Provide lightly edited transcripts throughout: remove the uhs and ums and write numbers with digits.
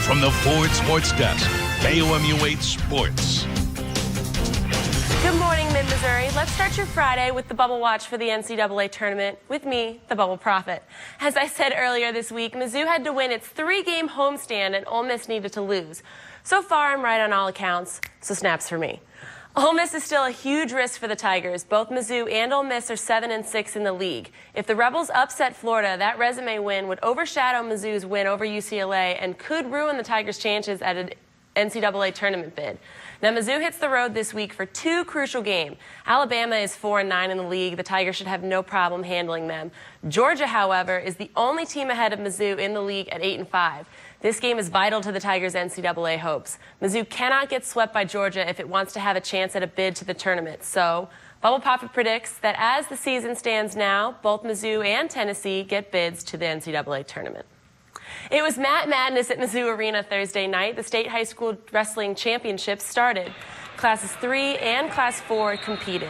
from the Ford Sports Desk, KOMU 8 Sports. Good morning, Mid-Missouri. Let's start your Friday with the Bubble Watch for the NCAA tournament with me, the Bubble Prophet. As I said earlier this week, Mizzou had to win its 3-game homestand and Ole Miss needed to lose. So far, I'm right on all accounts, so snaps for me. Ole Miss is still a huge risk for the Tigers. Both Mizzou and Ole Miss are 7-6 in the league. If the Rebels upset Florida, that resume win would overshadow Mizzou's win over UCLA and could ruin the Tigers' chances at an NCAA tournament bid. Now, Mizzou hits the road this week for 2 crucial games. Alabama is 4-9 in the league. The Tigers should have no problem handling them. Georgia, however, is the only team ahead of Mizzou in the league at 8-5. This game is vital to the Tigers' NCAA hopes. Mizzou cannot get swept by Georgia if it wants to have a chance at a bid to the tournament. So, Bubble Prophet predicts that as the season stands now, both Mizzou and Tennessee get bids to the NCAA tournament. It was Matt Madness at Mizzou Arena Thursday night. The State High School Wrestling Championships started. Classes 3 and Class 4 competed.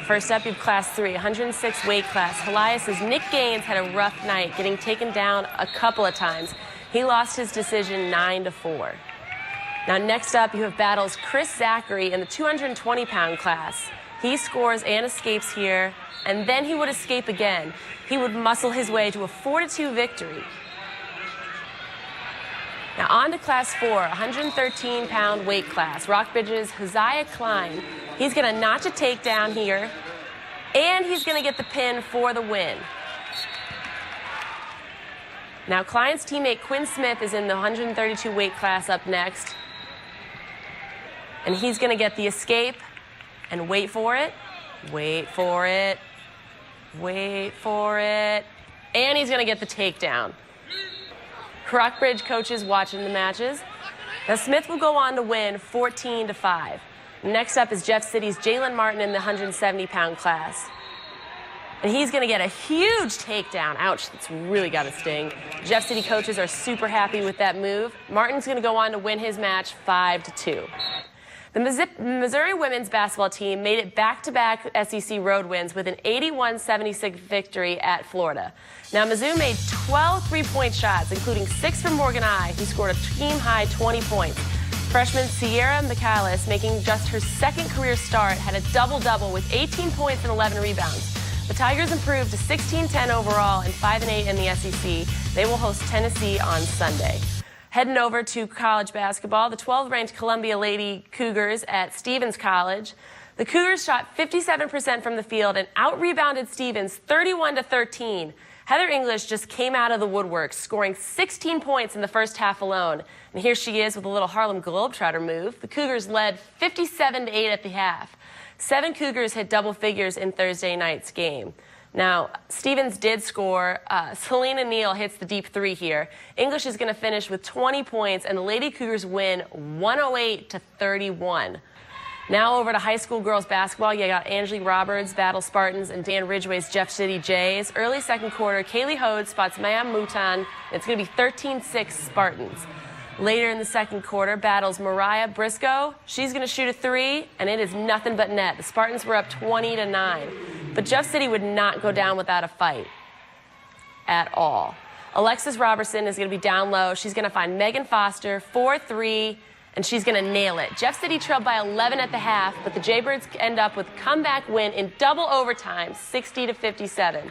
First up, you have Class 3, 106 weight class. Helias's Nick Gaines had a rough night, getting taken down a couple of times. He lost his decision 9-4. Now next up, you have Battle's Chris Zachary in the 220-pound class. He scores and escapes here, and then he would escape again. He would muscle his way to a 4-2 victory. Now on to Class 4, 113-pound weight class. Rockbridge's Hosea Klein. He's going to notch a takedown here, and he's going to get the pin for the win. Now Klein's teammate Quinn Smith is in the 132 weight class up next. And he's going to get the escape, and wait for it, wait for it, wait for it, and he's going to get the takedown. Rockbridge coaches watching the matches. Now Smith will go on to win 14-5. Next up is Jeff City's Jalen Martin in the 170-pound class. And he's going to get a huge takedown. Ouch, that's really got to sting. Jeff City coaches are super happy with that move. Martin's going to go on to win his match 5-2. The Missouri women's basketball team made it back-to-back SEC road wins with an 81-76 victory at Florida. Now, Mizzou made 12 three-point shots, including 6 from Morgan I, who scored a team-high 20 points. Freshman Sierra Michalis, making just her second career start, had a double-double with 18 points and 11 rebounds. The Tigers improved to 16-10 overall and 5-8 in the SEC. They will host Tennessee on Sunday. Heading over to college basketball, the 12th-ranked Columbia Lady Cougars at Stevens College. The Cougars shot 57% from the field and out-rebounded Stevens 31-13. Heather English just came out of the woodwork, scoring 16 points in the first half alone. And here she is with a little Harlem Globetrotter move. The Cougars led 57-8 at the half. 7 Cougars hit double figures in Thursday night's game. Now, Stevens did score. Selena Neal hits the deep 3 here. English is going to finish with 20 points, and the Lady Cougars win 108-31. Now over to high school girls basketball. You got Angelique Roberts, Battle Spartans, and Dan Ridgway's Jeff City Jays. Early second quarter, Kaylee Hode spots Maya Mouton. It's going to be 13-6 Spartans. Later in the second quarter, Battle's Mariah Briscoe. She's going to shoot a 3, and it is nothing but net. The Spartans were up 20-9. But Jeff City would not go down without a fight at all. Alexis Robertson is going to be down low. She's going to find Megan Foster, 4-3, and she's going to nail it. Jeff City trailed by 11 at the half, but the Jaybirds end up with a comeback win in double overtime, 60-57.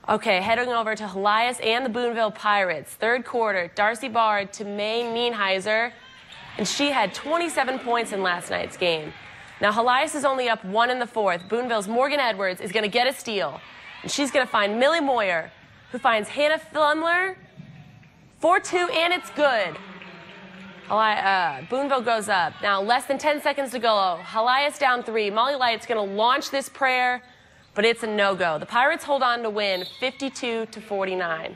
Okay, heading over to Helias and the Boonville Pirates. Third quarter, Darcy Bard to May Nienheiser, and she had 27 points in last night's game. Now, Helias is only up 1 in the fourth. Boonville's Morgan Edwards is going to get a steal, and she's going to find Millie Moyer, who finds Hannah Flumler, 4-2, and it's good. Boonville goes up. Now, less than 10 seconds to go. Helias down 3. Molly Light's going to launch this prayer, but it's a no-go. The Pirates hold on to win 52-49.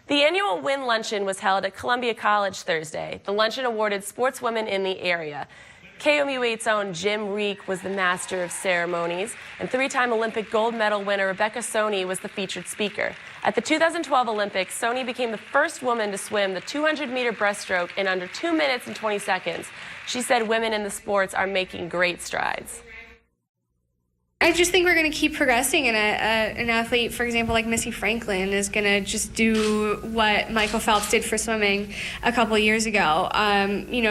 The annual Win Luncheon was held at Columbia College Thursday. The luncheon awarded sportswomen in the area. KOMU 8's own Jim Reek was the master of ceremonies, and 3-time Olympic gold medal winner Rebecca Soni was the featured speaker. At the 2012 Olympics, Soni became the first woman to swim the 200-meter breaststroke in under 2 minutes and 20 seconds. She said women in the sports are making great strides. I just think we're going to keep progressing, and an athlete, for example, like Missy Franklin, is going to just do what Michael Phelps did for swimming a couple years ago.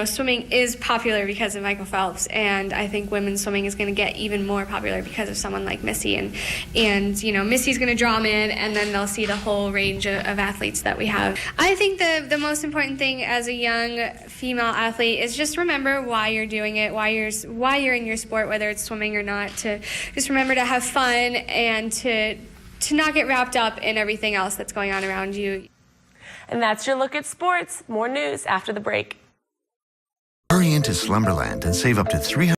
Swimming is popular because of Michael Phelps, and I think women's swimming is going to get even more popular because of someone like Missy. And Missy's going to draw them in, and then they'll see the whole range of athletes that we have. I think the most important thing as a young female athlete is just remember why you're doing it, why you're in your sport, whether it's swimming or not, to just remember to have fun and to not get wrapped up in everything else that's going on around you. And that's your look at sports. More news after the break. Hurry into Slumberland and save up to $300